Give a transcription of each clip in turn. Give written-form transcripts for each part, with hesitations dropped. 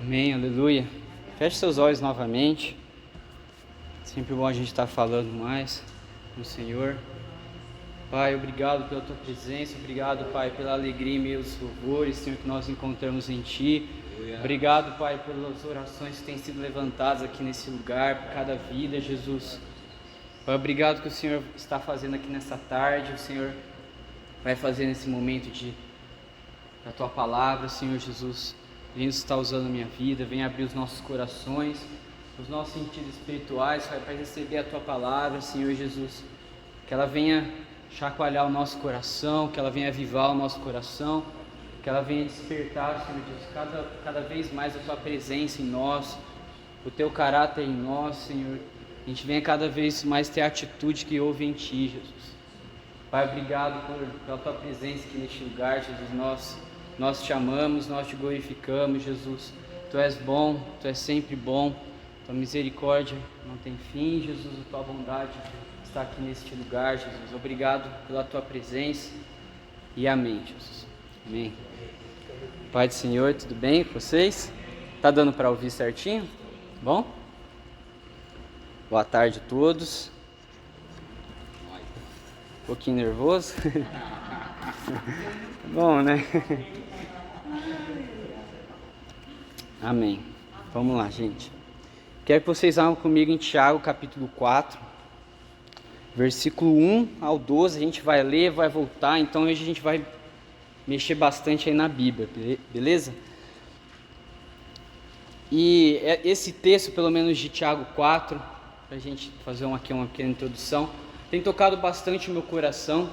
Amém, aleluia. Feche seus olhos novamente. Sempre bom a gente estar falando mais com o Senhor. Pai, obrigado pela Tua presença. Obrigado, Pai, pela alegria e meus louvores, Senhor, que nós encontramos em Ti. Obrigado, Pai, pelas orações que têm sido levantadas aqui nesse lugar, por cada vida, Jesus. Pai, obrigado que o Senhor está fazendo aqui nessa tarde. O Senhor vai fazer nesse momento da Tua palavra, Senhor Jesus. Vem estar usando a minha vida, vem abrir os nossos corações, os nossos sentidos espirituais, Pai, para receber a Tua palavra, Senhor Jesus. Que ela venha chacoalhar o nosso coração, que ela venha avivar o nosso coração, que ela venha despertar, Senhor Jesus, cada vez mais a Tua presença em nós, o Teu caráter em nós, Senhor. A gente venha cada vez mais ter a atitude que houve em Ti, Jesus. Pai, obrigado pela Tua presença aqui neste lugar, Jesus. Nós Te amamos, nós Te glorificamos, Jesus. Tu és bom, Tu és sempre bom. Tua misericórdia não tem fim, Jesus. A Tua bondade está aqui neste lugar, Jesus. Obrigado pela Tua presença e amém, Jesus. Amém. Pai do Senhor, tudo bem com vocês? Tá dando para ouvir certinho? Bom? Boa tarde a todos. Um pouquinho nervoso. Bom, né? Amém. Vamos lá, gente. Quero que vocês abram comigo em Tiago, capítulo 4, versículo 1 ao 12. A gente vai ler, vai voltar. Então hoje a gente vai mexer bastante aí na Bíblia, beleza? E esse texto, pelo menos de Tiago 4, para a gente fazer uma pequena introdução, tem tocado bastante o meu coração.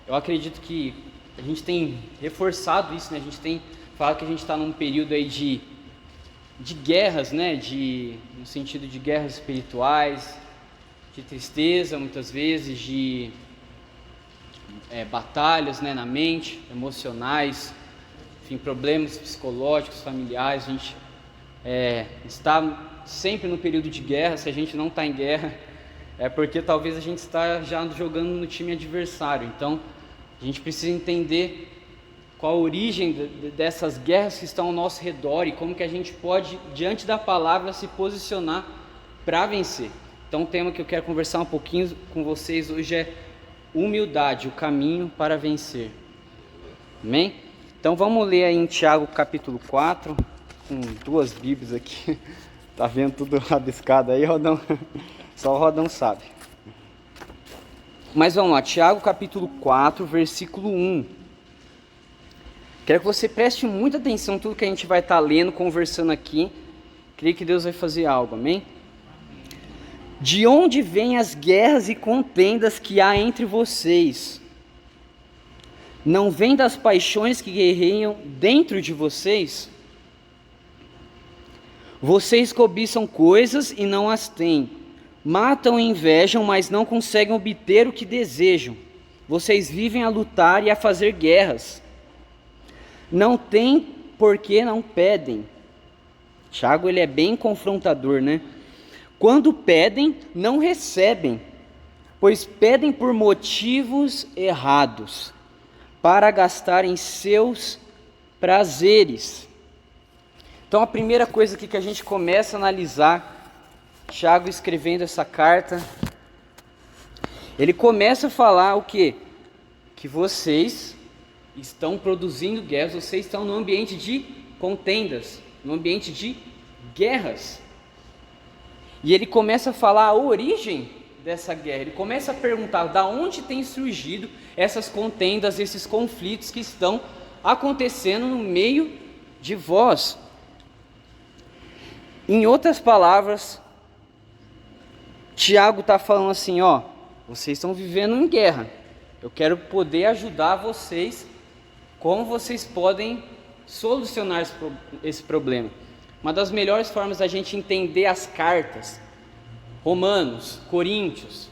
Eu acredito que a gente tem reforçado isso, né? A gente tem falado que a gente está num período aí de guerras, né? No sentido de guerras espirituais, de tristeza muitas vezes, de batalhas, né? Na mente, emocionais, enfim, problemas psicológicos, familiares. A gente está sempre no período de guerra. Se a gente não está em guerra, é porque talvez a gente está já jogando no time adversário. Então, a gente precisa entender qual a origem dessas guerras que estão ao nosso redor e como que a gente pode, diante da palavra, se posicionar para vencer. Então, o tema que eu quero conversar um pouquinho com vocês hoje é humildade, o caminho para vencer. Amém? Então, vamos ler aí em Tiago capítulo 4, com duas Bíblias aqui. Tá vendo tudo rabiscado aí, Rodão? Só o Rodão sabe. Mas vamos lá, Tiago capítulo 4, versículo 1. Quero que você preste muita atenção em tudo que a gente vai estar lendo, conversando aqui. Creio que Deus vai fazer algo, amém? De onde vêm as guerras e contendas que há entre vocês? Não vêm das paixões que guerreiam dentro de vocês? Vocês cobiçam coisas e não as têm. Matam e invejam, mas não conseguem obter o que desejam. Vocês vivem a lutar e a fazer guerras. Não têm porque não pedem. Tiago, ele é bem confrontador, né? Quando pedem, não recebem, pois pedem por motivos errados, para gastarem seus prazeres. Então a primeira coisa aqui que a gente começa a analisar, Tiago escrevendo essa carta, ele começa a falar o quê? Que vocês estão produzindo guerras, vocês estão no ambiente de contendas, no ambiente de guerras. E ele começa a falar a origem dessa guerra, ele começa a perguntar da onde tem surgido essas contendas, esses conflitos que estão acontecendo no meio de vós. Em outras palavras, Tiago está falando assim, vocês estão vivendo em guerra, eu quero poder ajudar vocês, como vocês podem solucionar esse problema. Uma das melhores formas da gente entender as cartas, Romanos, Coríntios,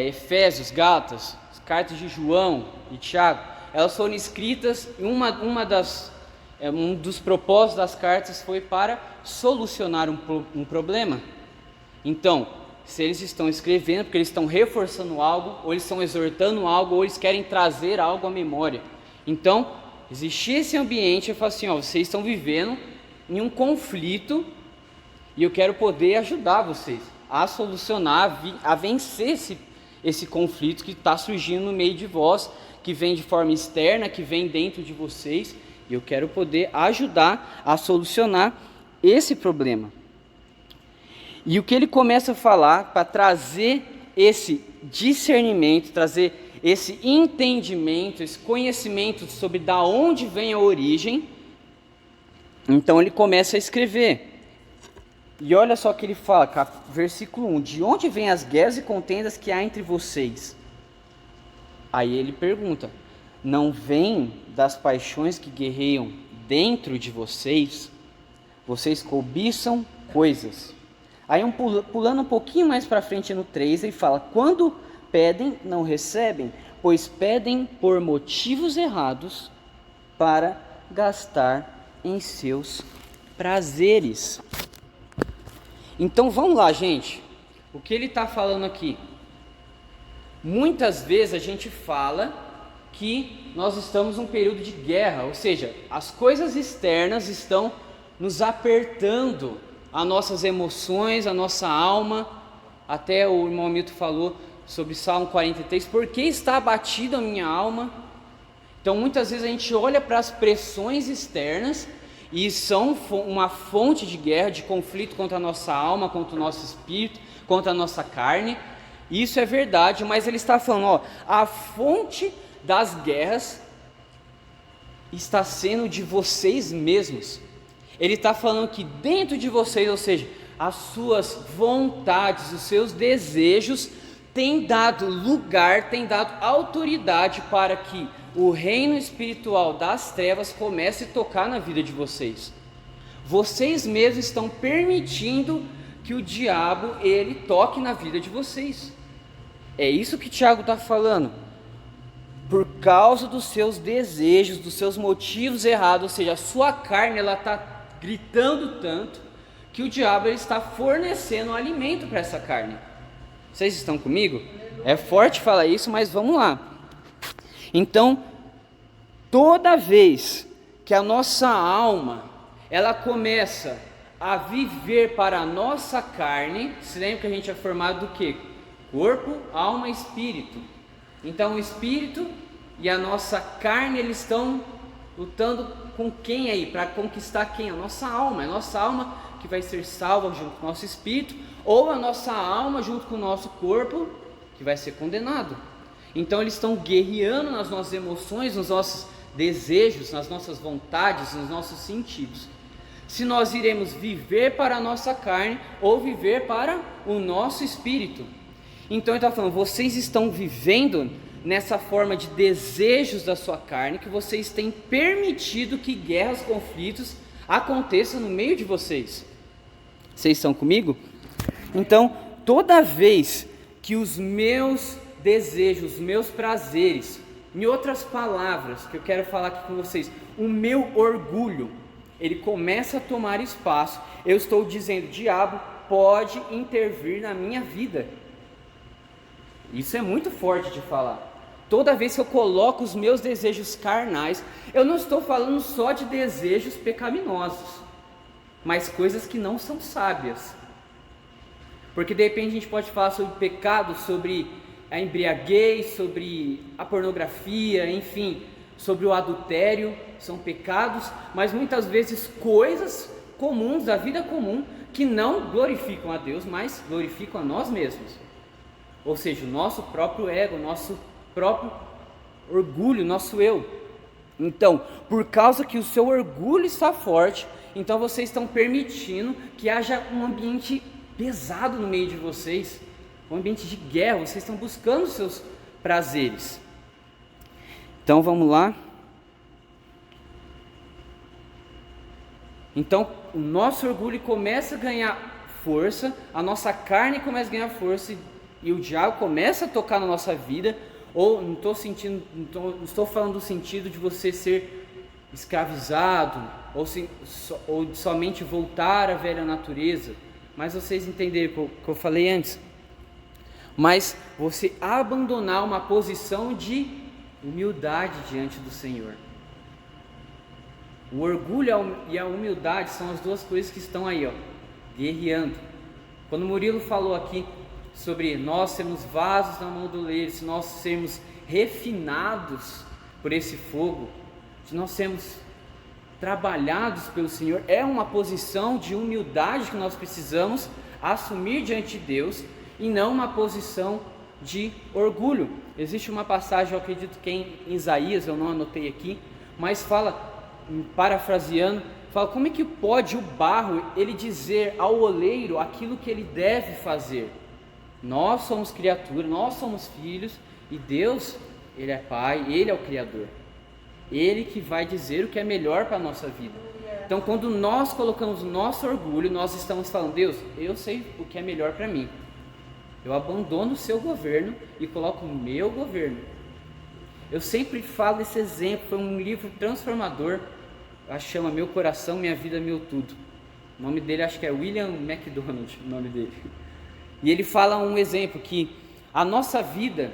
Efésios, Gálatas, as cartas de João e Tiago, elas foram escritas e um dos propósitos das cartas foi para solucionar um problema. Então, se eles estão escrevendo, porque eles estão reforçando algo, ou eles estão exortando algo, ou eles querem trazer algo à memória. Então, existir esse ambiente, eu falo assim, ó, vocês estão vivendo em um conflito e eu quero poder ajudar vocês a solucionar, a vencer esse conflito que está surgindo no meio de vós, que vem de forma externa, que vem dentro de vocês, e eu quero poder ajudar a solucionar esse problema. E o que ele começa a falar para trazer esse discernimento, trazer esse entendimento, esse conhecimento sobre da onde vem a origem, então ele começa a escrever. E olha só o que ele fala, versículo 1, de onde vêm as guerras e contendas que há entre vocês? Aí ele pergunta, não vem das paixões que guerreiam dentro de vocês? Vocês cobiçam coisas. Aí pulando um pouquinho mais para frente no 3, ele fala, quando pedem, não recebem, pois pedem por motivos errados para gastar em seus prazeres. Então vamos lá, gente, o que ele está falando aqui? Muitas vezes a gente fala que nós estamos num período de guerra, ou seja, as coisas externas estão nos apertando as nossas emoções, a nossa alma. Até o irmão Milton falou sobre Salmo 43, por que está abatida a minha alma? Então muitas vezes a gente olha para as pressões externas e são uma fonte de guerra, de conflito contra a nossa alma, contra o nosso espírito, contra a nossa carne. Isso é verdade, mas ele está falando, ó, a fonte das guerras está sendo de vocês mesmos. Ele está falando que dentro de vocês, ou seja, as suas vontades, os seus desejos, têm dado lugar, têm dado autoridade para que o reino espiritual das trevas comece a tocar na vida de vocês. Vocês mesmos estão permitindo que o diabo, ele toque na vida de vocês. É isso que Tiago está falando. Por causa dos seus desejos, dos seus motivos errados, ou seja, a sua carne, ela está gritando tanto, que o diabo ele está fornecendo um alimento para essa carne. Vocês estão comigo? É forte falar isso, mas vamos lá. Então, toda vez que a nossa alma, ela começa a viver para a nossa carne, se lembra que a gente é formado do quê? Corpo, alma e espírito. Então o espírito e a nossa carne, eles estão lutando com quem aí? Para conquistar quem? A nossa alma. É a nossa alma que vai ser salva junto com o nosso espírito, ou a nossa alma junto com o nosso corpo que vai ser condenado. Então eles estão guerreando nas nossas emoções, nos nossos desejos, nas nossas vontades, nos nossos sentidos. Se nós iremos viver para a nossa carne ou viver para o nosso espírito. Então ele está falando, vocês estão vivendo nessa forma de desejos da sua carne, que vocês têm permitido que guerras, conflitos aconteçam no meio de vocês. Vocês estão comigo? Então, toda vez que os meus desejos, os meus prazeres, em outras palavras que eu quero falar aqui com vocês, o meu orgulho, ele começa a tomar espaço, eu estou dizendo, diabo pode intervir na minha vida. Isso é muito forte de falar. Toda vez que eu coloco os meus desejos carnais, eu não estou falando só de desejos pecaminosos, mas coisas que não são sábias. Porque de repente a gente pode falar sobre pecado, sobre a embriaguez, sobre a pornografia, enfim, sobre o adultério, são pecados, mas muitas vezes coisas comuns, da vida comum, que não glorificam a Deus, mas glorificam a nós mesmos. Ou seja, o nosso próprio ego, o nosso próprio orgulho, nosso eu. Então, por causa que o seu orgulho está forte, então vocês estão permitindo que haja um ambiente pesado no meio de vocês, um ambiente de guerra, vocês estão buscando os seus prazeres. Então vamos lá. Então o nosso orgulho começa a ganhar força, a nossa carne começa a ganhar força e o diabo começa a tocar na nossa vida. Ou não estou falando do sentido de você ser escravizado ou de somente voltar à velha natureza, mas vocês entenderam o que eu falei antes. Mas você abandonar uma posição de humildade diante do Senhor. O orgulho e a humildade são as duas coisas que estão aí, ó, guerreando. Quando o Murilo falou aqui sobre nós sermos vasos na mão do oleiro, se nós sermos refinados por esse fogo, se nós sermos trabalhados pelo Senhor, é uma posição de humildade que nós precisamos assumir diante de Deus, e não uma posição de orgulho. Existe uma passagem, eu acredito que é em Isaías, eu não anotei aqui, mas fala, parafraseando, fala como é que pode o barro ele dizer ao oleiro aquilo que ele deve fazer. Nós somos criaturas, nós somos filhos, e Deus, Ele é Pai, Ele é o Criador. Ele que vai dizer o que é melhor para a nossa vida. Então, quando nós colocamos o nosso orgulho, nós estamos falando: Deus, eu sei o que é melhor para mim. Eu abandono o seu governo e coloco o meu governo. Eu sempre falo esse exemplo, foi um livro transformador, chama Meu Coração, Minha Vida, Meu Tudo. O nome dele acho que é William MacDonald, o nome dele. E ele fala um exemplo que a nossa vida,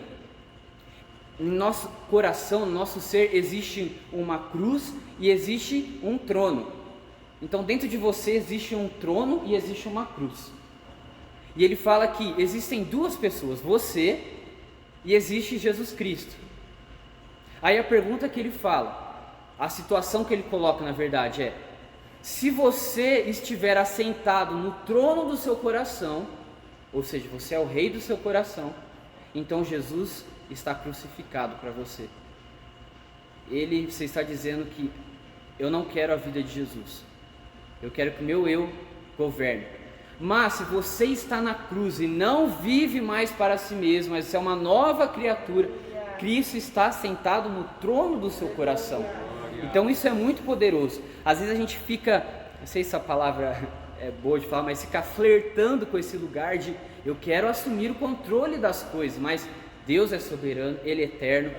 no nosso coração, no nosso ser, existe uma cruz e existe um trono. Então dentro de você existe um trono e existe uma cruz. E ele fala que existem duas pessoas, você e existe Jesus Cristo. Aí a pergunta que ele fala, a situação que ele coloca na verdade é: se você estiver assentado no trono do seu coração, ou seja, você é o rei do seu coração, então Jesus está crucificado para você. Você está dizendo que eu não quero a vida de Jesus, eu quero que o meu eu governe. Mas se você está na cruz e não vive mais para si mesmo, mas você é uma nova criatura, Cristo está sentado no trono do seu coração. Então isso é muito poderoso. Às vezes a gente fica, não sei se a palavra é boa de falar, mas fica flertando com esse lugar de eu quero assumir o controle das coisas, mas Deus é soberano, Ele é eterno,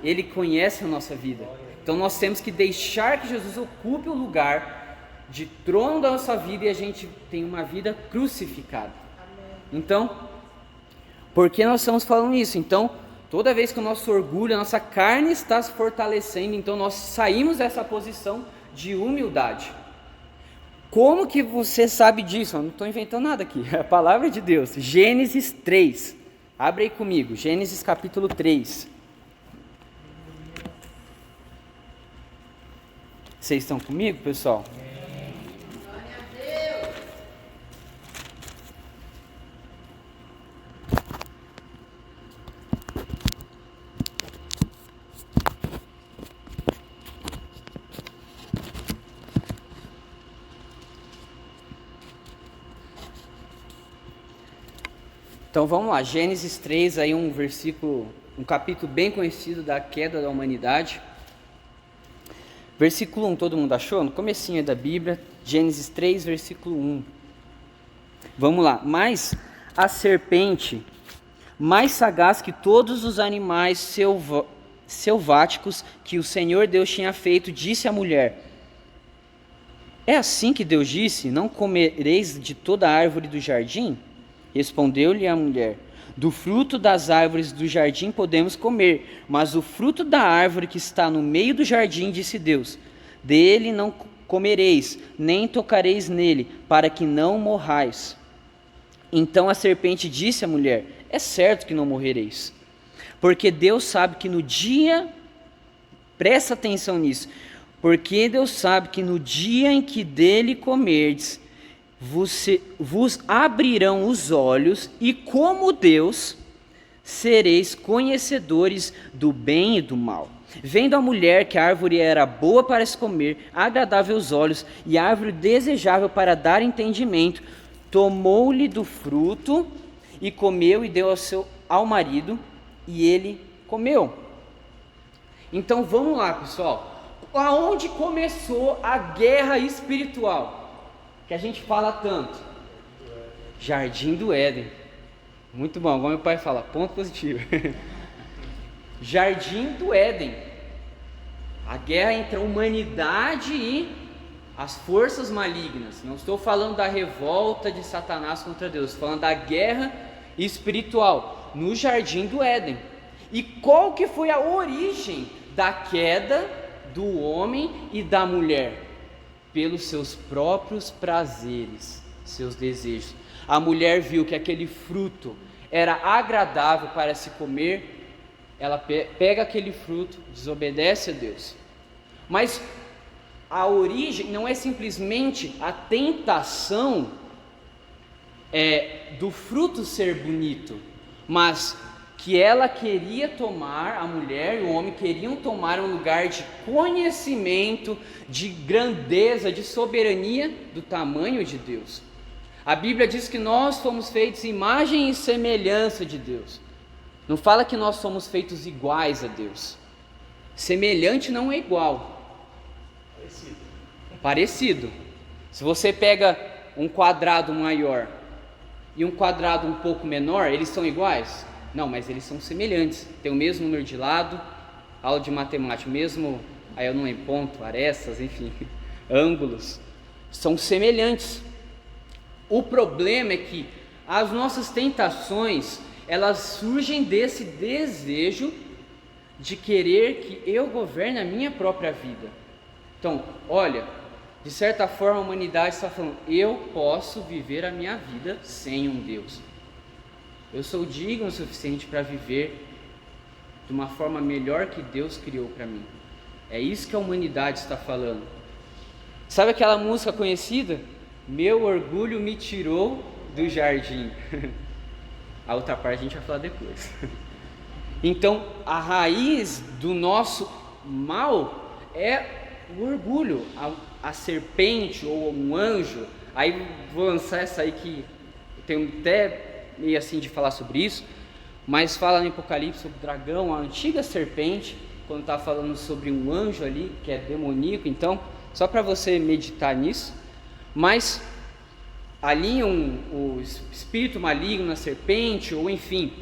Ele conhece a nossa vida. Então nós temos que deixar que Jesus ocupe o lugar de trono da nossa vida e a gente tem uma vida crucificada. Então, por que nós estamos falando isso? Então, toda vez que o nosso orgulho, a nossa carne está se fortalecendo, então nós saímos dessa posição de humildade. Como que você sabe disso? Eu não estou inventando nada aqui, é a palavra de Deus. Gênesis 3, abre aí comigo, Gênesis capítulo 3. Vocês estão comigo, pessoal? Então vamos lá, Gênesis 3, aí um capítulo bem conhecido da queda da humanidade. Versículo 1, todo mundo achou? No comecinho da Bíblia, Gênesis 3, versículo 1. Vamos lá. Mas a serpente, mais sagaz que todos os animais selváticos que o Senhor Deus tinha feito, disse à mulher: é assim que Deus disse, não comereis de toda árvore do jardim? Respondeu-lhe a mulher: do fruto das árvores do jardim podemos comer, mas o fruto da árvore que está no meio do jardim, disse Deus, dele não comereis, nem tocareis nele, para que não morrais. Então a serpente disse à mulher: é certo que não morrereis, porque Deus sabe que no dia, presta atenção nisso, porque Deus sabe que no dia em que dele comerdes, vos abrirão os olhos, e como Deus, sereis conhecedores do bem e do mal. Vendo a mulher que a árvore era boa para se comer, agradável aos olhos, e árvore desejável para dar entendimento, tomou-lhe do fruto, e comeu, e deu ao marido, e ele comeu. Então vamos lá, pessoal. Aonde começou a guerra espiritual que a gente fala tanto? Jardim do Éden. Muito bom, igual meu pai fala, ponto positivo. Jardim do Éden. A guerra entre a humanidade e as forças malignas. Não estou falando da revolta de Satanás contra Deus, estou falando da guerra espiritual no Jardim do Éden. E qual que foi a origem da queda do homem e da mulher? Pelos seus próprios prazeres, seus desejos. A mulher viu que aquele fruto era agradável para se comer, ela pega aquele fruto, desobedece a Deus. Mas a origem não é simplesmente a tentação do fruto ser bonito, mas que ela queria tomar, a mulher e o homem queriam tomar um lugar de conhecimento, de grandeza, de soberania do tamanho de Deus. A Bíblia diz que nós fomos feitos imagem e semelhança de Deus. Não fala que nós somos feitos iguais a Deus. Semelhante não é igual. Parecido. Se você pega um quadrado maior e um quadrado um pouco menor, eles são iguais? Não, mas eles são semelhantes. Tem o mesmo número de lado, aula de matemática, mesmo, aí eu não lembro, ponto, arestas, enfim, ângulos. São semelhantes. O problema é que as nossas tentações, elas surgem desse desejo de querer que eu governe a minha própria vida. Então, olha, de certa forma a humanidade está falando, eu posso viver a minha vida sem um Deus. Eu sou digno o suficiente para viver de uma forma melhor que Deus criou para mim. É isso que a humanidade está falando. Sabe aquela música conhecida? Meu orgulho me tirou do jardim. A outra parte a gente vai falar depois. Então, a raiz do nosso mal é o orgulho. A serpente ou um anjo, aí vou lançar essa aí que eu tenho até meio assim de falar sobre isso, mas fala no Apocalipse sobre o dragão, a antiga serpente, quando está falando sobre um anjo ali, que é demoníaco. Então, só para você meditar nisso, mas alinham o espírito maligno na serpente, ou enfim,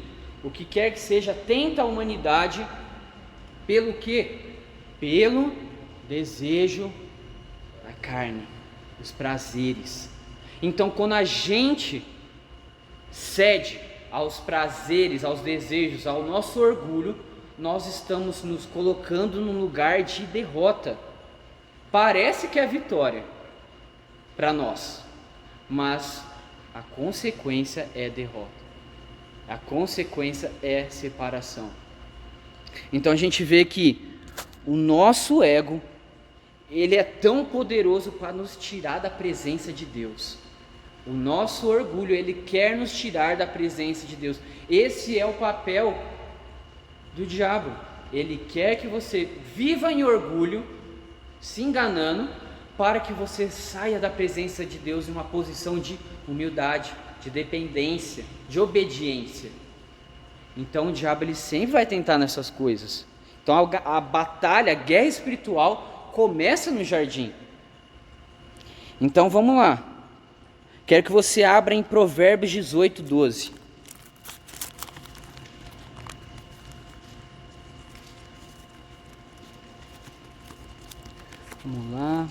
o que quer que seja, tenta a humanidade pelo quê? Pelo desejo da carne, os prazeres. Então, quando a gente cede aos prazeres, aos desejos, ao nosso orgulho, nós estamos nos colocando num lugar de derrota. Parece que é vitória para nós, mas a consequência é derrota. A consequência é separação. Então a gente vê que o nosso ego, ele é tão poderoso para nos tirar da presença de Deus. O nosso orgulho, ele quer nos tirar da presença de Deus. Esse é o papel do diabo. Ele quer que você viva em orgulho, se enganando, para que você saia da presença de Deus em uma posição de humildade, de dependência, de obediência. Então o diabo, ele sempre vai tentar nessas coisas. Então a batalha, a guerra espiritual começa no jardim. Então vamos lá. Quero que você abra em Provérbios 18, 12. Vamos lá.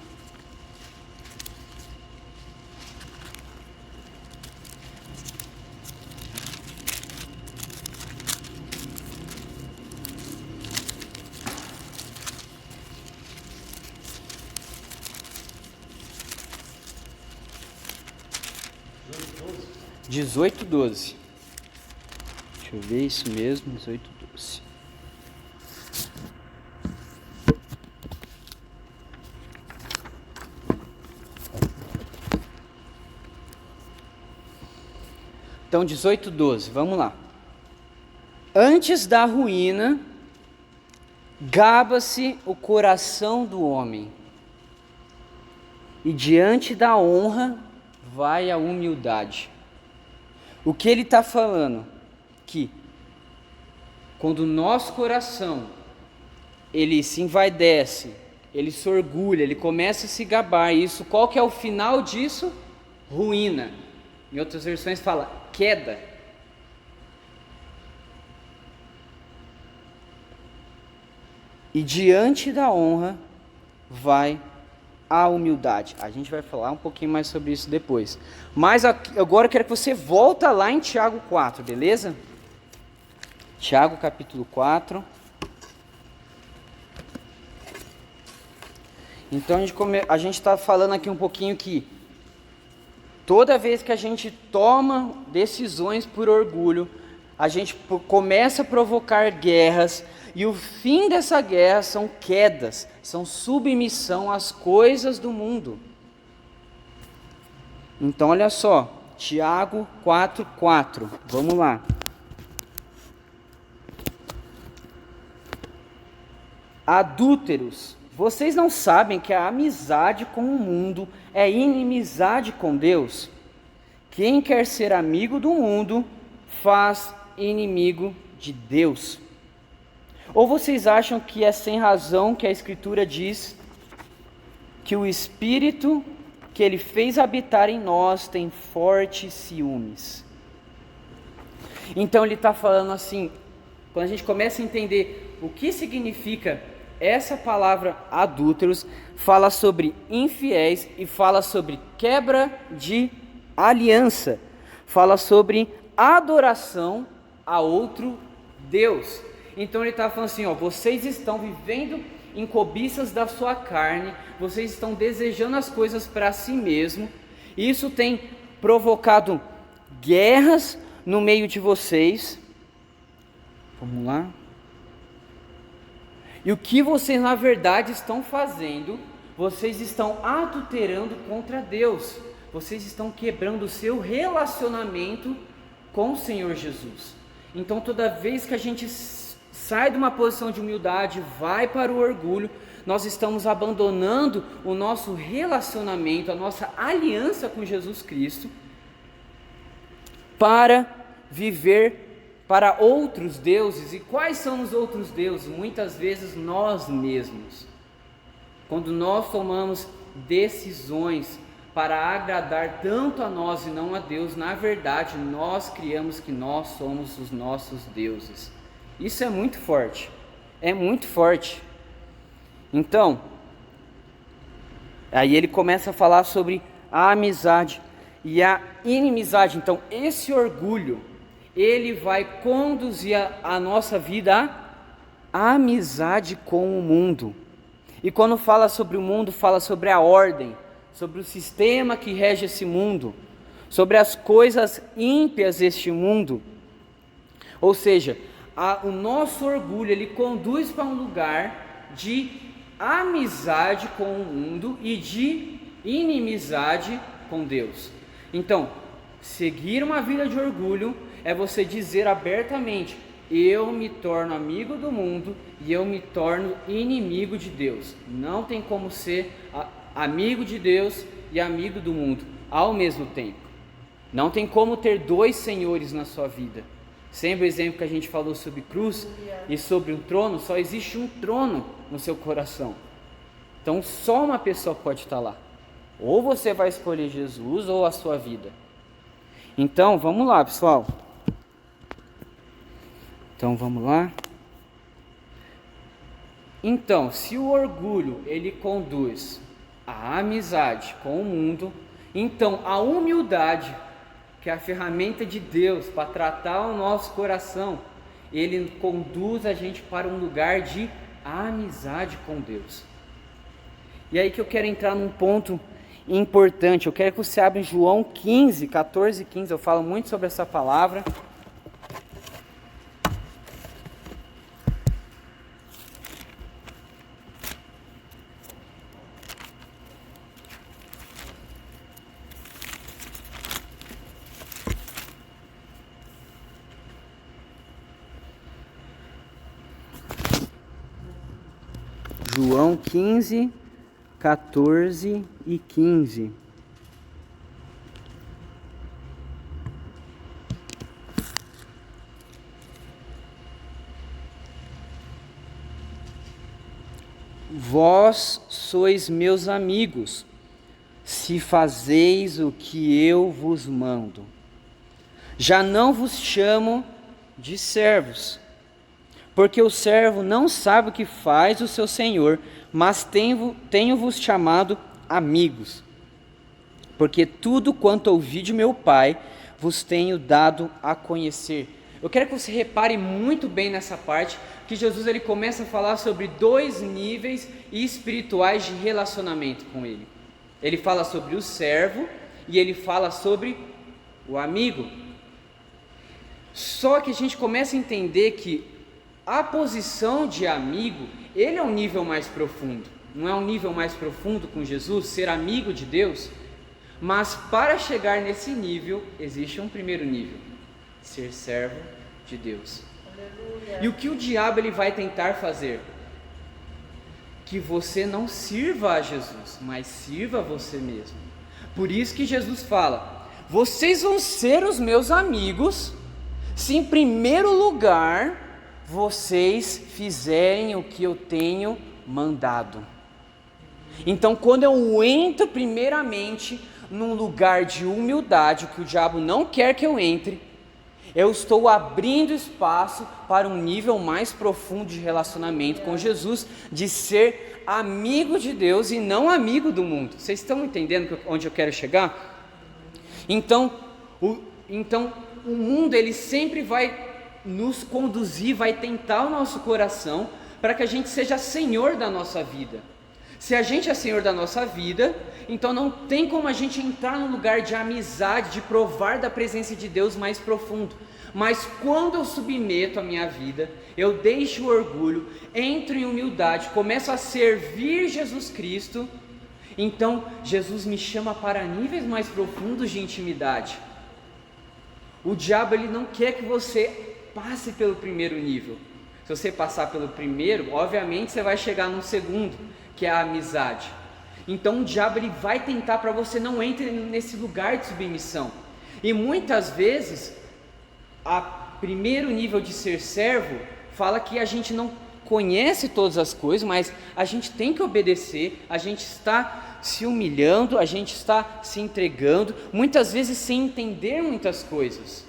Dezoito, 12. Deixa eu ver, isso mesmo, 18, 12. Então, 18, 12, vamos lá. Antes da ruína, gaba-se o coração do homem, e diante da honra vai a humildade. O que ele está falando? Que quando o nosso coração, ele se envaidece, ele se orgulha, ele começa a se gabar, isso, qual que é o final disso? Ruína. Em outras versões fala queda. E diante da honra vai a humildade. A gente vai falar um pouquinho mais sobre isso depois. Mas agora eu quero que você volta lá em Tiago 4, beleza? Tiago capítulo 4. Então a gente está falando aqui um pouquinho que toda vez que a gente toma decisões por orgulho, a gente começa a provocar guerras, e o fim dessa guerra são quedas, são submissão às coisas do mundo. Então olha só, Tiago 4:4, vamos lá. Adúlteros, vocês não sabem que a amizade com o mundo é inimizade com Deus? Quem quer ser amigo do mundo faz inimigo de Deus. Ou vocês acham que é sem razão que a Escritura diz que o Espírito que Ele fez habitar em nós tem fortes ciúmes? Então ele está falando assim, quando a gente começa a entender o que significa essa palavra adúlteros, fala sobre infiéis e fala sobre quebra de aliança, fala sobre adoração a outro Deus. Então ele está falando assim, vocês estão vivendo em cobiças da sua carne, vocês estão desejando as coisas para si mesmo, e isso tem provocado guerras no meio de vocês. Vamos lá. E o que vocês na verdade estão fazendo, vocês estão adulterando contra Deus, vocês estão quebrando o seu relacionamento com o Senhor Jesus. Então toda vez que a gente sai de uma posição de humildade, vai para o orgulho, nós estamos abandonando o nosso relacionamento, a nossa aliança com Jesus Cristo, para viver para outros deuses. E quais são os outros deuses? Muitas vezes nós mesmos. Quando nós tomamos decisões para agradar tanto a nós e não a Deus, na verdade nós criamos que nós somos os nossos deuses. Isso é muito forte, é muito forte. Então, aí ele começa a falar sobre a amizade e a inimizade. Então esse orgulho, ele vai conduzir a nossa vida à amizade com o mundo. E quando fala sobre o mundo, fala sobre a ordem, sobre o sistema que rege esse mundo, sobre as coisas ímpias deste mundo. Ou seja, o nosso orgulho, ele conduz para um lugar de amizade com o mundo e de inimizade com Deus. Então, seguir uma vida de orgulho é você dizer abertamente: eu me torno amigo do mundo e eu me torno inimigo de Deus. Não tem como ser amigo de Deus e amigo do mundo ao mesmo tempo. Não tem como ter dois senhores na sua vida. Sempre o exemplo que a gente falou sobre cruz e sobre um trono, só existe um trono no seu coração. Então só uma pessoa pode estar lá. Ou você vai escolher Jesus ou a sua vida. Então vamos lá, pessoal. Então vamos lá. Então, se o orgulho ele conduz à amizade com o mundo, então a humildade, que é a ferramenta de Deus para tratar o nosso coração, ele conduz a gente para um lugar de amizade com Deus. E aí que eu quero entrar num ponto importante. Eu quero que você abra em João 15, 14 e 15. Eu falo muito sobre essa palavra. João 15, 14 e 15. Vós sois meus amigos, se fazeis o que eu vos mando. Já não vos chamo de servos, porque o servo não sabe o que faz o seu senhor, mas tenho-vos chamado amigos, porque tudo quanto ouvi de meu Pai vos tenho dado a conhecer. Eu quero que você repare muito bem nessa parte, que Jesus ele começa a falar sobre 2 níveis espirituais de relacionamento com ele. Ele fala sobre o servo e ele fala sobre o amigo. Só que a gente começa a entender que a posição de amigo, ele é um nível mais profundo. Não é um nível mais profundo com Jesus, ser amigo de Deus? Mas para chegar nesse nível, existe um primeiro nível: ser servo de Deus. Aleluia. E o que o diabo ele vai tentar fazer? Que você não sirva a Jesus, mas sirva a você mesmo. Por isso que Jesus fala: vocês vão ser os meus amigos, se em primeiro lugar vocês fizerem o que eu tenho mandado. Então, quando eu entro primeiramente num lugar de humildade, que o diabo não quer que eu entre, eu estou abrindo espaço para um nível mais profundo de relacionamento com Jesus, de ser amigo de Deus e não amigo do mundo. Vocês estão entendendo onde eu quero chegar? Então o mundo ele sempre vai nos conduzir, vai tentar o nosso coração para que a gente seja senhor da nossa vida. Se a gente é senhor da nossa vida, então não tem como a gente entrar num lugar de amizade, de provar da presença de Deus mais profundo. Mas quando eu submeto a minha vida, eu deixo o orgulho, entro em humildade, começo a servir Jesus Cristo, então Jesus me chama para níveis mais profundos de intimidade. O diabo ele não quer que você passe pelo primeiro nível. Se você passar pelo primeiro, obviamente você vai chegar no segundo, que é a amizade. Então o diabo ele vai tentar para você não entre nesse lugar de submissão. E muitas vezes, a primeiro nível de ser servo, fala que a gente não conhece todas as coisas, mas a gente tem que obedecer, a gente está se humilhando, a gente está se entregando, muitas vezes sem entender muitas coisas.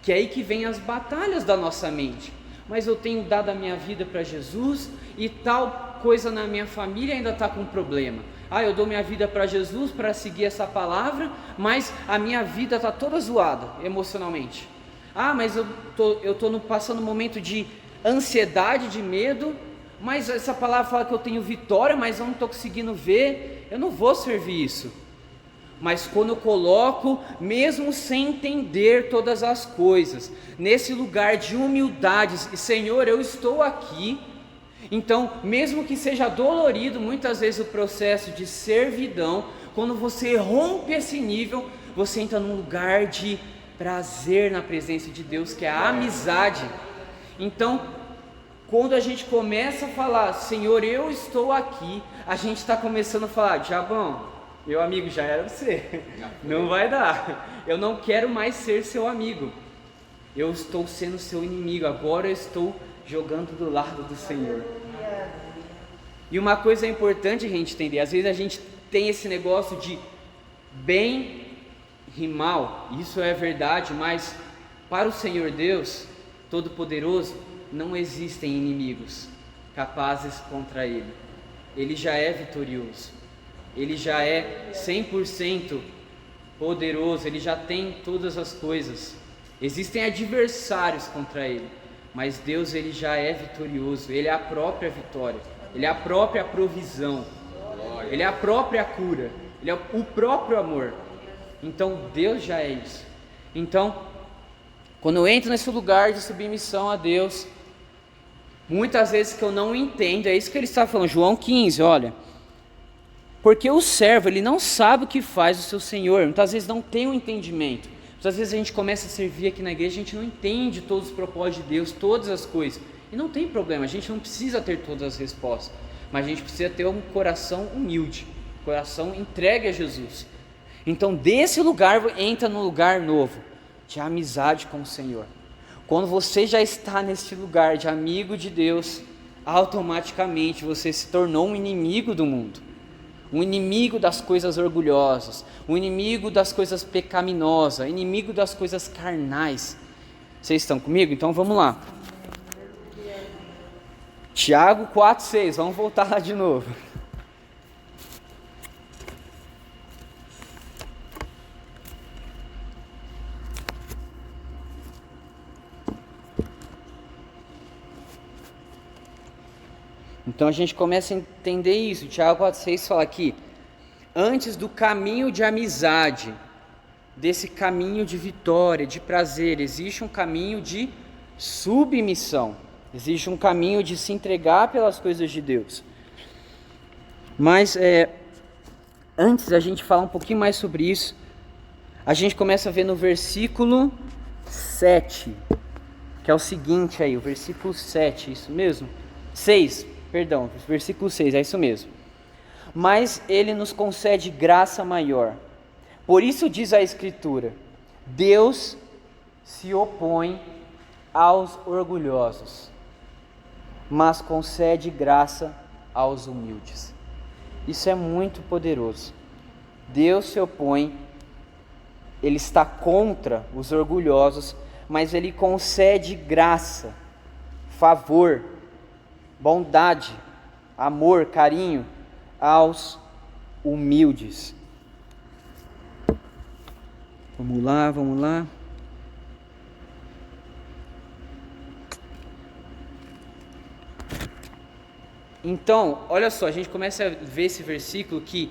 Que é aí que vem as batalhas da nossa mente. Mas eu tenho dado a minha vida para Jesus e tal coisa na minha família ainda está com problema. Eu dou minha vida para Jesus para seguir essa palavra, mas a minha vida está toda zoada emocionalmente. Mas eu estou passando um momento de ansiedade, de medo, mas essa palavra fala que eu tenho vitória, mas eu não estou conseguindo ver, eu não vou servir isso. Mas quando eu coloco, mesmo sem entender todas as coisas, nesse lugar de humildade, Senhor, eu estou aqui. Então, mesmo que seja dolorido, muitas vezes o processo de servidão, quando você rompe esse nível, você entra num lugar de prazer na presença de Deus, que é a amizade. Então, quando a gente começa a falar, Senhor, eu estou aqui, a gente está começando a falar, diabão, meu amigo, já era você, não vai dar, eu não quero mais ser seu amigo, eu estou sendo seu inimigo, agora eu estou jogando do lado do Senhor. E uma coisa importante a gente entender, às vezes a gente tem esse negócio de bem e mal, isso é verdade, mas para o Senhor Deus Todo-Poderoso, não existem inimigos capazes contra Ele, Ele já é vitorioso. Ele já é 100% poderoso, Ele já tem todas as coisas. Existem adversários contra Ele, mas Deus Ele já é vitorioso, Ele é a própria vitória, Ele é a própria provisão, Ele é a própria cura, Ele é o próprio amor. Então Deus já é isso. Então, quando eu entro nesse lugar de submissão a Deus, muitas vezes que eu não entendo, é isso que ele está falando, João 15, olha... Porque o servo, ele não sabe o que faz o seu senhor, muitas vezes não tem um entendimento. Muitas vezes a gente começa a servir aqui na igreja, a gente não entende todos os propósitos de Deus, todas as coisas. E não tem problema, a gente não precisa ter todas as respostas, mas a gente precisa ter um coração humilde, um coração entregue a Jesus. Então desse lugar, entra num lugar novo, de amizade com o Senhor. Quando você já está nesse lugar de amigo de Deus, automaticamente você se tornou um inimigo do mundo. Um inimigo das coisas orgulhosas, um inimigo das coisas pecaminosas, inimigo das coisas carnais. Vocês estão comigo? Então vamos lá. Tiago 4,6, vamos voltar lá de novo. Então a gente começa a entender isso. Tiago 4,6 fala aqui: antes do caminho de amizade, desse caminho de vitória, de prazer, existe um caminho de submissão, existe um caminho de se entregar pelas coisas de Deus. Mas antes da gente falar um pouquinho mais sobre isso, a gente começa a ver no versículo 7, que é o seguinte aí, o versículo 7, isso mesmo? 6, perdão, versículo 6, é isso mesmo. Mas ele nos concede graça maior. Por isso diz a Escritura: Deus se opõe aos orgulhosos, mas concede graça aos humildes. Isso é muito poderoso. Deus se opõe, Ele está contra os orgulhosos, mas Ele concede graça, favor, bondade, amor, carinho aos humildes. Vamos lá. Então, olha só, a gente começa a ver esse versículo que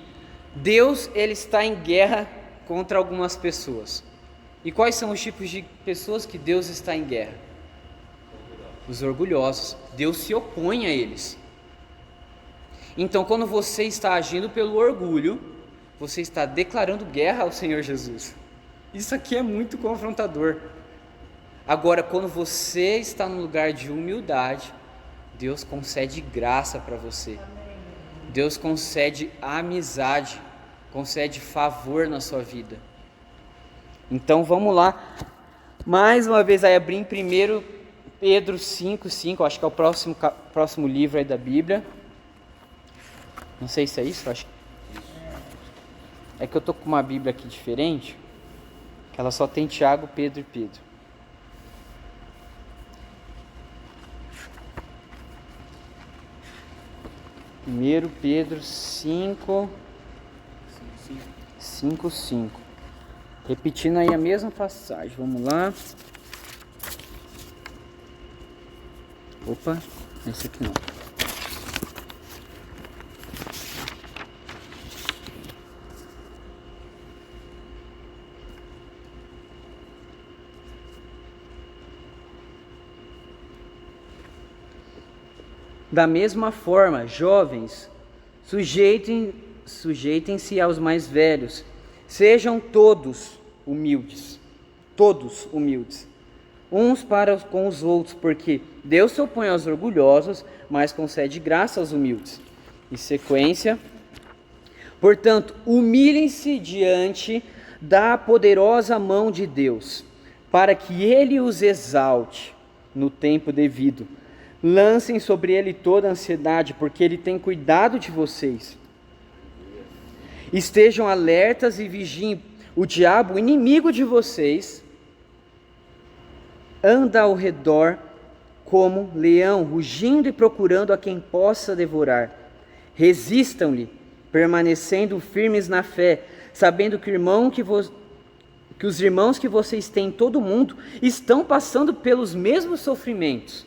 Deus, ele está em guerra contra algumas pessoas. E quais são os tipos de pessoas que Deus está em guerra? Os orgulhosos. Deus se opõe a eles. Então, quando você está agindo pelo orgulho, você está declarando guerra ao Senhor Jesus. Isso aqui é muito confrontador. Agora, quando você está no lugar de humildade, Deus concede graça para você. Deus concede amizade, concede favor na sua vida. Então vamos lá, mais uma vez aí abrir em 1 Pedro 5:5, acho que é o próximo livro aí da Bíblia. Não sei se é isso, acho que é que eu tô com uma Bíblia aqui diferente, que ela só tem Tiago, Pedro e Pedro. 1 Pedro 5:5. Repetindo aí a mesma passagem. Vamos lá. Opa, esse aqui não. Da mesma forma, jovens, sujeitem-se aos mais velhos. Sejam todos humildes, uns para com os outros, porque Deus se opõe aos orgulhosos, mas concede graça aos humildes. Em sequência, portanto, humilhem-se diante da poderosa mão de Deus, para que Ele os exalte no tempo devido. Lancem sobre Ele toda a ansiedade, porque Ele tem cuidado de vocês. Estejam alertas e vigiem. O diabo, o inimigo de vocês, anda ao redor como leão, rugindo e procurando a quem possa devorar. Resistam-lhe, permanecendo firmes na fé, sabendo que os irmãos que vocês têm em todo o mundo estão passando pelos mesmos sofrimentos.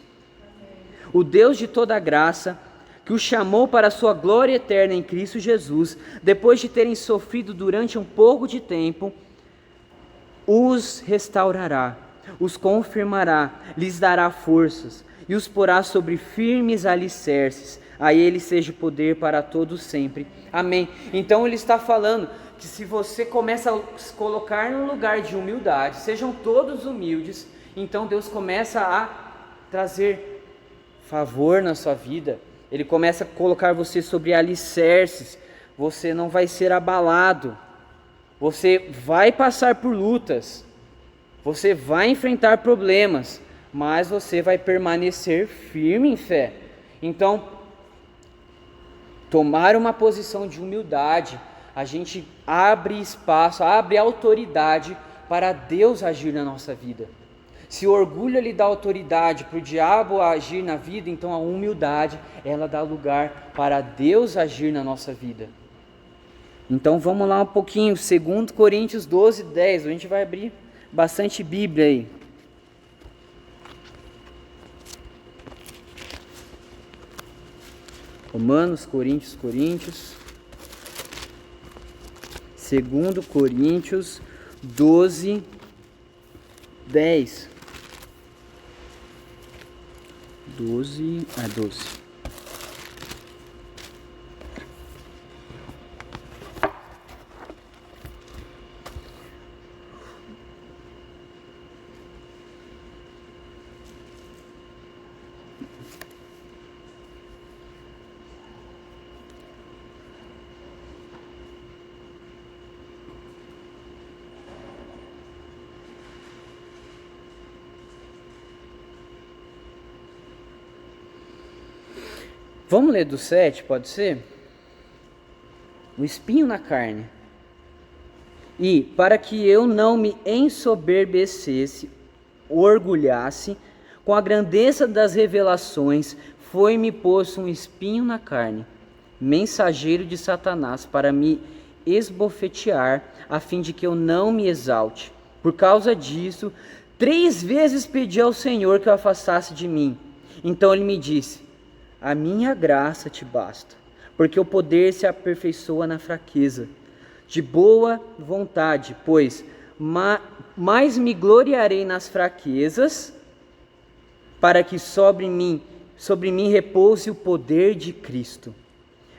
O Deus de toda graça, que os chamou para a sua glória eterna em Cristo Jesus, depois de terem sofrido durante um pouco de tempo, os restaurará, os confirmará, lhes dará forças e os porá sobre firmes alicerces. A Ele seja o poder para todos sempre. Amém. Então ele está falando que se você começa a se colocar no lugar de humildade, sejam todos humildes, então Deus começa a trazer favor na sua vida. Ele começa a colocar você sobre alicerces. Você não vai ser abalado. Você vai passar por lutas. Você vai enfrentar problemas, mas você vai permanecer firme em fé. Então, tomar uma posição de humildade, a gente abre espaço, abre autoridade para Deus agir na nossa vida. Se o orgulho lhe dá autoridade para o diabo agir na vida, então a humildade, ela dá lugar para Deus agir na nossa vida. Então vamos lá um pouquinho, 2 Coríntios 12:10, a gente vai abrir bastante Bíblia aí. Romanos, Coríntios. 2 Coríntios 12, 10. 12. Vamos ler do 7, pode ser? O espinho na carne. E para que eu não me ensoberbecesse, orgulhasse, com a grandeza das revelações, foi-me posto um espinho na carne, mensageiro de Satanás, para me esbofetear, a fim de que eu não me exalte. Por causa disso, 3 vezes pedi ao Senhor que o afastasse de mim. Então ele me disse: a minha graça te basta, porque o poder se aperfeiçoa na fraqueza. De boa vontade, pois, mais me gloriarei nas fraquezas, para que sobre mim repouse o poder de Cristo.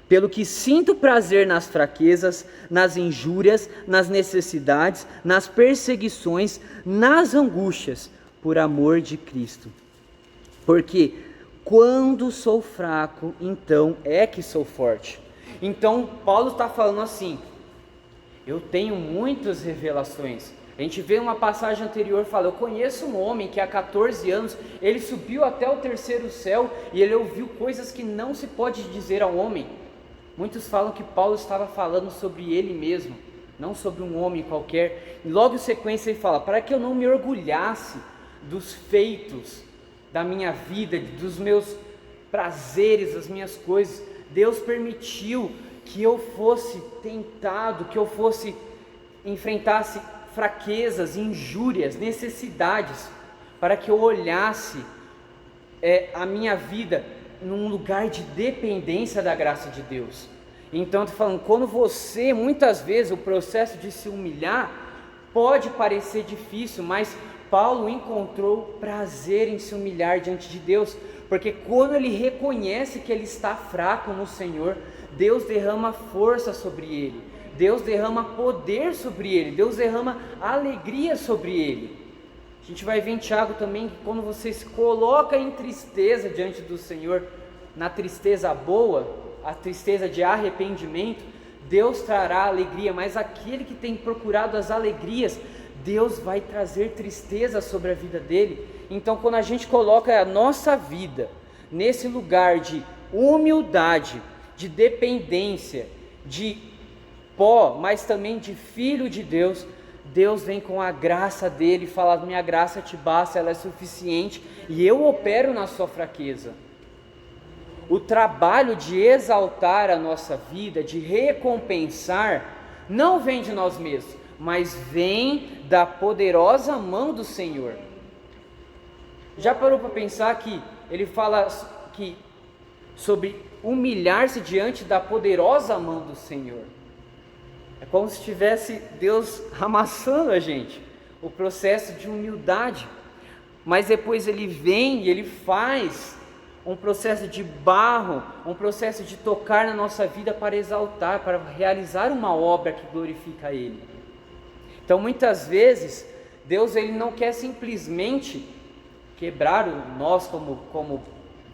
Pelo que sinto prazer nas fraquezas, nas injúrias, nas necessidades, nas perseguições, nas angústias, por amor de Cristo. Porque quando sou fraco, então é que sou forte. Então Paulo está falando assim: eu tenho muitas revelações. A gente vê uma passagem anterior, fala: eu conheço um homem que há 14 anos, ele subiu até o 3º céu e ele ouviu coisas que não se pode dizer ao homem. Muitos falam que Paulo estava falando sobre ele mesmo, não sobre um homem qualquer. E logo em sequência ele fala: para que eu não me orgulhasse dos feitos da minha vida, dos meus prazeres, das minhas coisas, Deus permitiu que eu fosse tentado, que eu enfrentasse fraquezas, injúrias, necessidades, para que eu olhasse a minha vida num lugar de dependência da graça de Deus. Então eu estou falando, quando você, muitas vezes, o processo de se humilhar pode parecer difícil, mas Paulo encontrou prazer em se humilhar diante de Deus, porque quando ele reconhece que ele está fraco no Senhor, Deus derrama força sobre ele, Deus derrama poder sobre ele, Deus derrama alegria sobre ele. A gente vai ver em Tiago também que quando você se coloca em tristeza diante do Senhor, na tristeza boa, a tristeza de arrependimento, Deus trará alegria, mas aquele que tem procurado as alegrias, Deus vai trazer tristeza sobre a vida dele. Então quando a gente coloca a nossa vida nesse lugar de humildade, de dependência, de pó, mas também de filho de Deus, Deus vem com a graça dele e fala: minha graça te basta, ela é suficiente e eu opero na sua fraqueza. O trabalho de exaltar a nossa vida, de recompensar, não vem de nós mesmos, mas vem da poderosa mão do Senhor. Já parou para pensar que ele fala que sobre humilhar-se diante da poderosa mão do Senhor? É como se tivesse Deus amassando a gente, o processo de humildade. Mas depois ele vem e ele faz um processo de barro, um processo de tocar na nossa vida para exaltar, para realizar uma obra que glorifica Ele. Então muitas vezes Deus ele não quer simplesmente quebrar nós como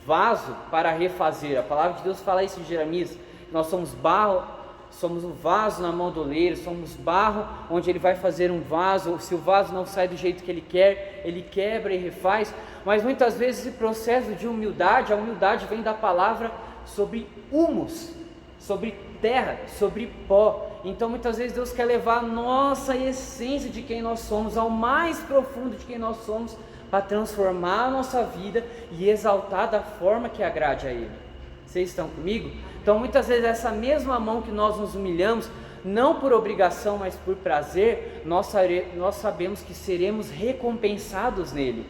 vaso para refazer. A palavra de Deus fala isso em Jeremias: nós somos barro, somos um vaso na mão do oleiro, somos barro onde ele vai fazer um vaso. Se o vaso não sai do jeito que ele quer, ele quebra e refaz. Mas muitas vezes esse processo de humildade, a humildade vem da palavra sobre humus, sobre terra, sobre pó. Então muitas vezes Deus quer levar a nossa essência de quem nós somos ao mais profundo de quem nós somos, para transformar a nossa vida e exaltar da forma que agrade a Ele. Vocês estão comigo? Então muitas vezes essa mesma mão que nós nos humilhamos, não por obrigação, mas por prazer, nós sabemos que seremos recompensados nele.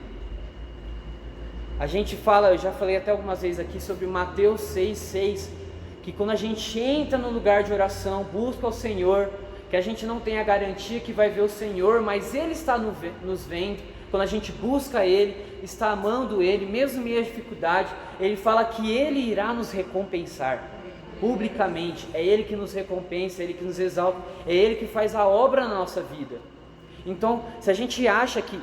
A gente fala, eu já falei até algumas vezes aqui sobre Mateus 6,6, que quando a gente entra no lugar de oração, busca o Senhor, que a gente não tem a garantia que vai ver o Senhor, mas Ele está nos vendo. Quando a gente busca Ele, está amando Ele, mesmo em meio à dificuldade, Ele fala que Ele irá nos recompensar publicamente. É Ele que nos recompensa, é Ele que nos exalta, é Ele que faz a obra na nossa vida. Então, se a gente acha que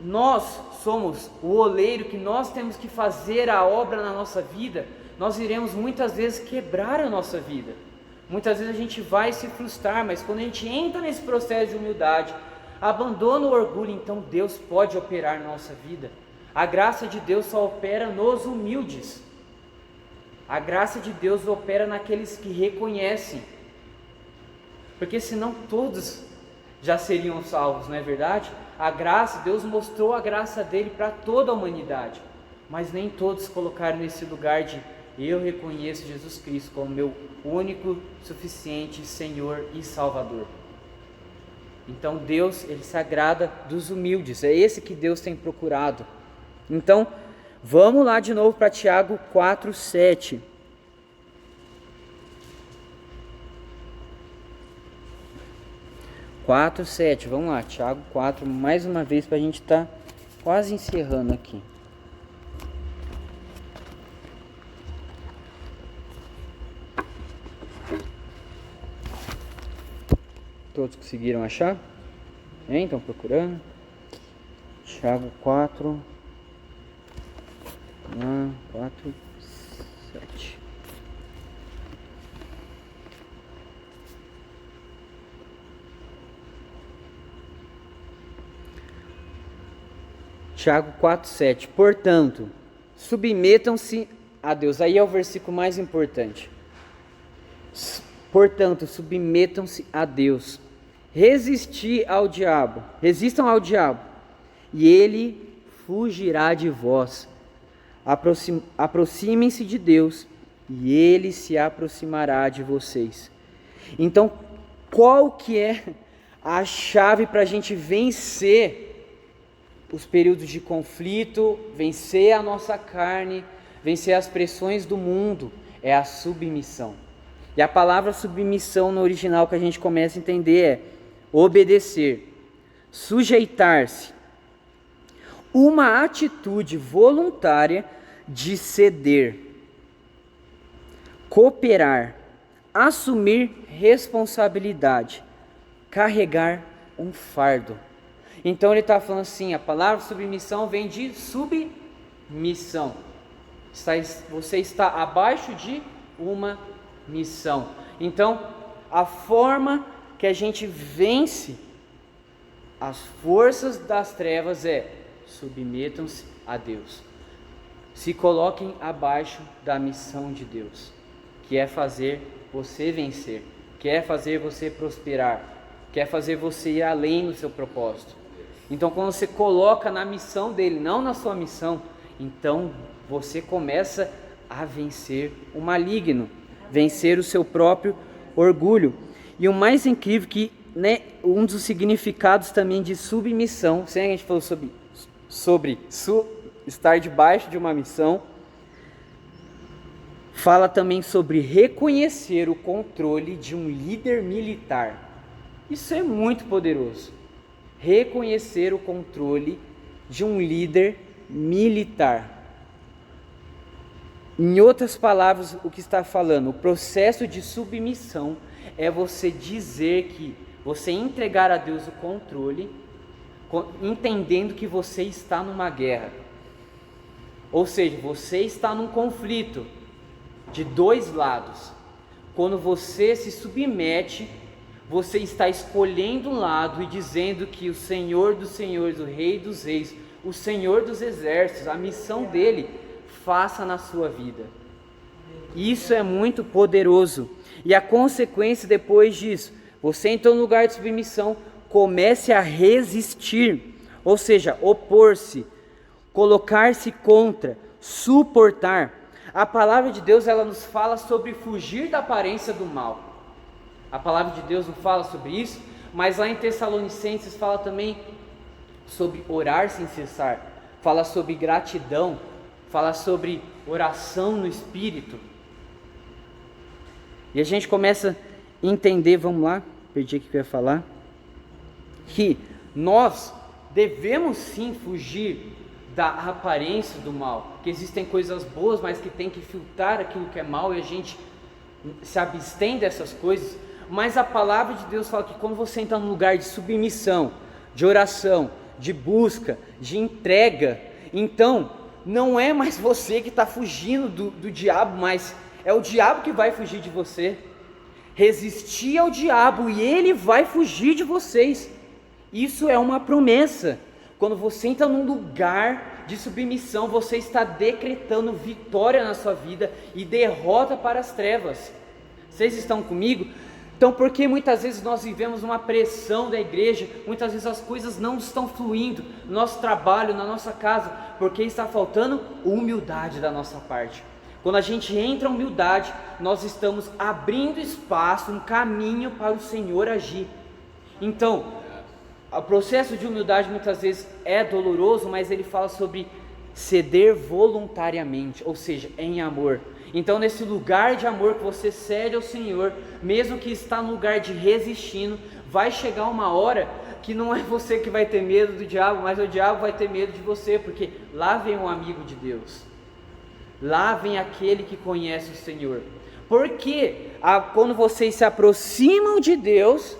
nós somos o oleiro, que nós temos que fazer a obra na nossa vida, nós iremos muitas vezes quebrar a nossa vida. Muitas vezes a gente vai se frustrar, mas quando a gente entra nesse processo de humildade, abandona o orgulho, então Deus pode operar na nossa vida. A graça de Deus só opera nos humildes. A graça de Deus opera naqueles que reconhecem. Porque senão todos já seriam salvos, não é verdade? A graça, Deus mostrou a graça dele para toda a humanidade. Mas nem todos colocaram nesse lugar de eu reconheço Jesus Cristo como meu único, suficiente Senhor e Salvador. Então Deus, Ele se agrada dos humildes, é esse que Deus tem procurado. Então, vamos lá de novo para Tiago 4:7. Vamos lá, Tiago 4, mais uma vez para a gente estar quase encerrando aqui. Todos conseguiram achar? Estão procurando? Tiago 4, 7. Tiago 4:7. Portanto, submetam-se a Deus. Aí é o versículo mais importante. Portanto, submetam-se a Deus. Resistam ao diabo, e ele fugirá de vós. Aproximem-se de Deus, e ele se aproximará de vocês. Então, qual que é a chave para a gente vencer os períodos de conflito, vencer a nossa carne, vencer as pressões do mundo? É a submissão. E a palavra submissão no original que a gente começa a entender é obedecer, sujeitar-se, uma atitude voluntária de ceder, cooperar, assumir responsabilidade, carregar um fardo. Então ele está falando assim, a palavra submissão vem de submissão. Você está abaixo de uma missão. Então, a forma que a gente vence as forças das trevas é submetam-se a Deus. Se coloquem abaixo da missão de Deus, que é fazer você vencer, que é fazer você prosperar, que é fazer você ir além do seu propósito. Então, quando você coloca na missão dele, não na sua missão, então você começa a vencer o maligno, vencer o seu próprio orgulho. E o mais incrível que, um dos significados também de submissão, sem a gente falou sobre estar debaixo de uma missão, fala também sobre reconhecer o controle de um líder militar. Isso é muito poderoso. Reconhecer o controle de um líder militar. Em outras palavras, o que está falando? O processo de submissão é você dizer que você entregar a Deus o controle, entendendo que você está numa guerra. Ou seja, você está num conflito de dois lados. Quando você se submete, você está escolhendo um lado e dizendo que o Senhor dos Senhores, o Rei dos Reis, o Senhor dos Exércitos, a missão dele, faça na sua vida. Isso é muito poderoso. E a consequência depois disso, você entrou no lugar de submissão, comece a resistir, ou seja, opor-se, colocar-se contra, suportar. A palavra de Deus, ela nos fala sobre fugir da aparência do mal. A palavra de Deus não fala sobre isso, mas lá em Tessalonicenses fala também sobre orar sem cessar, fala sobre gratidão, fala sobre oração no Espírito. E a gente começa a entender, vamos lá, perdi o que eu ia falar, que nós devemos sim fugir da aparência do mal, que existem coisas boas, mas que tem que filtrar aquilo que é mal, e a gente se abstém dessas coisas. Mas a palavra de Deus fala que quando você entra num lugar de submissão, de oração, de busca, de entrega, então não é mais você que está fugindo do diabo, mas é o diabo que vai fugir de você. Resistir ao diabo e ele vai fugir de vocês. Isso é uma promessa. Quando você entra num lugar de submissão, você está decretando vitória na sua vida e derrota para as trevas. Vocês estão comigo? Então, porque muitas vezes nós vivemos uma pressão da igreja, muitas vezes as coisas não estão fluindo no nosso trabalho, na nossa casa, porque está faltando humildade da nossa parte. Quando a gente entra em humildade, nós estamos abrindo espaço, um caminho para o Senhor agir. Então, o processo de humildade muitas vezes é doloroso, mas ele fala sobre ceder voluntariamente, ou seja, em amor. Então, nesse lugar de amor que você cede ao Senhor, mesmo que está no lugar de resistindo, vai chegar uma hora que não é você que vai ter medo do diabo, mas o diabo vai ter medo de você, porque lá vem um amigo de Deus, lá vem aquele que conhece o Senhor. Porque quando vocês se aproximam de Deus,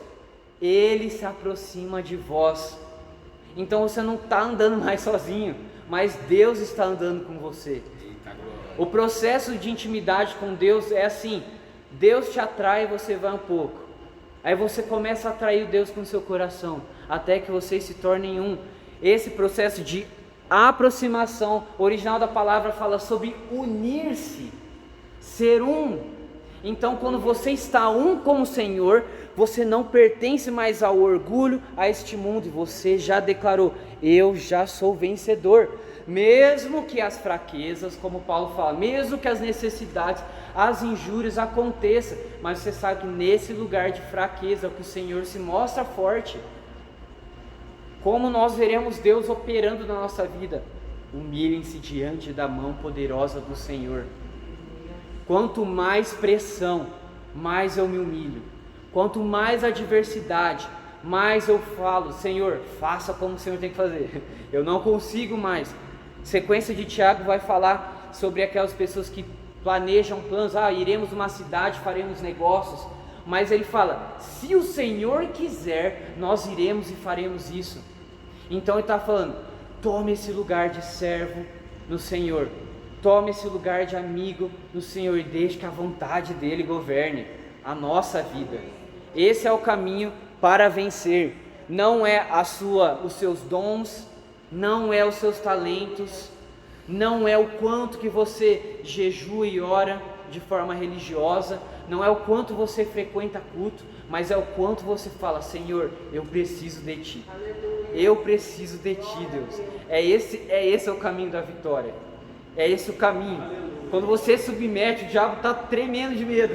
Ele se aproxima de vós. Então você não está andando mais sozinho, mas Deus está andando com você. O processo de intimidade com Deus é assim: Deus te atrai e você vai um pouco, aí você começa a atrair Deus com o seu coração, até que vocês se tornem um. Esse processo de aproximação, o original da palavra fala sobre unir-se, ser um. Então, quando você está um com o Senhor, você não pertence mais ao orgulho, a este mundo, e você já declarou: eu já sou vencedor. Mesmo que as fraquezas, como Paulo fala, mesmo que as necessidades, as injúrias aconteçam, mas você sabe que nesse lugar de fraqueza que o Senhor se mostra forte. Como nós veremos Deus operando na nossa vida? Humilhem-se diante da mão poderosa do Senhor. Quanto mais pressão, mais eu me humilho. Quanto mais adversidade, mais eu falo: Senhor, faça como o Senhor tem que fazer. Eu não consigo mais. Sequência de Tiago vai falar sobre aquelas pessoas que planejam planos: iremos numa cidade, faremos negócios. Mas ele fala: se o Senhor quiser, nós iremos e faremos isso. Então ele está falando: tome esse lugar de servo no Senhor, tome esse lugar de amigo no Senhor, e deixe que a vontade dele governe a nossa vida. Esse é o caminho para vencer. Não é os seus dons, não é os seus talentos, não é o quanto que você jejua e ora de forma religiosa, não é o quanto você frequenta culto, mas é o quanto você fala: Senhor, eu preciso de Ti, eu preciso de Ti, Deus. Esse é o caminho da vitória, é esse o caminho. Quando você submete, o diabo está tremendo de medo,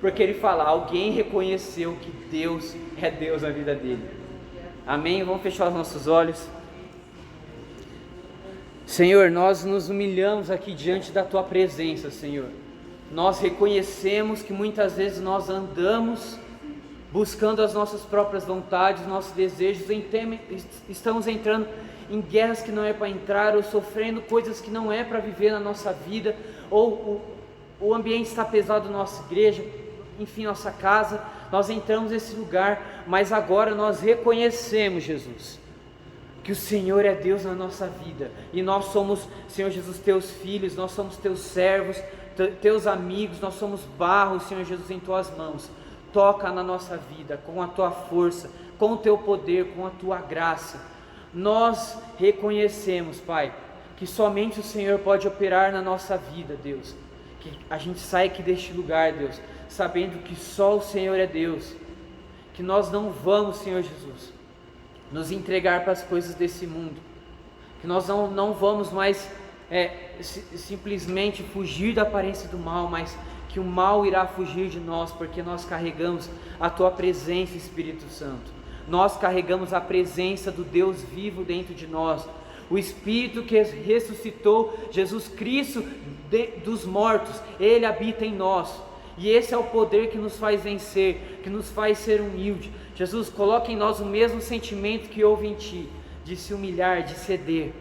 porque ele fala: alguém reconheceu que Deus é Deus na vida dele. Amém? Vamos fechar os nossos olhos. Senhor, nós nos humilhamos aqui diante da Tua presença, Senhor. Nós reconhecemos que muitas vezes nós andamos buscando as nossas próprias vontades, nossos desejos, estamos entrando em guerras que não é para entrar, ou sofrendo coisas que não é para viver na nossa vida, ou o ambiente está pesado na nossa igreja, enfim, nossa casa, nós entramos nesse lugar, mas agora nós reconhecemos, Jesus, que o Senhor é Deus na nossa vida, e nós somos, Senhor Jesus, Teus filhos, nós somos Teus servos, Teus amigos, nós somos barro, Senhor Jesus, em Tuas mãos. Toca na nossa vida com a Tua força, com o Teu poder, com a Tua graça. Nós reconhecemos, Pai, que somente o Senhor pode operar na nossa vida, Deus. Que a gente saia aqui deste lugar, Deus, sabendo que só o Senhor é Deus. Que nós não vamos, Senhor Jesus, nos entregar para as coisas desse mundo. Que nós não vamos mais simplesmente fugir da aparência do mal, mas que o mal irá fugir de nós, porque nós carregamos a Tua presença, Espírito Santo. Nós carregamos a presença do Deus vivo dentro de nós, o Espírito que ressuscitou Jesus Cristo dos mortos, Ele habita em nós. E esse é o poder que nos faz vencer, que nos faz ser humilde. Jesus, coloca em nós o mesmo sentimento que houve em Ti, de se humilhar, de ceder,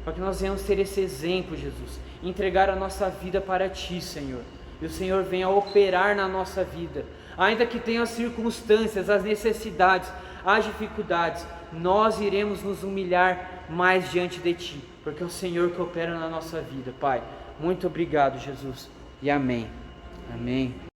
para que nós venhamos ter esse exemplo, Jesus, entregar a nossa vida para Ti, Senhor, e o Senhor venha operar na nossa vida, ainda que tenha as circunstâncias, as necessidades, as dificuldades, nós iremos nos humilhar mais diante de Ti, porque é o Senhor que opera na nossa vida, Pai. Muito obrigado, Jesus, e amém. Amém.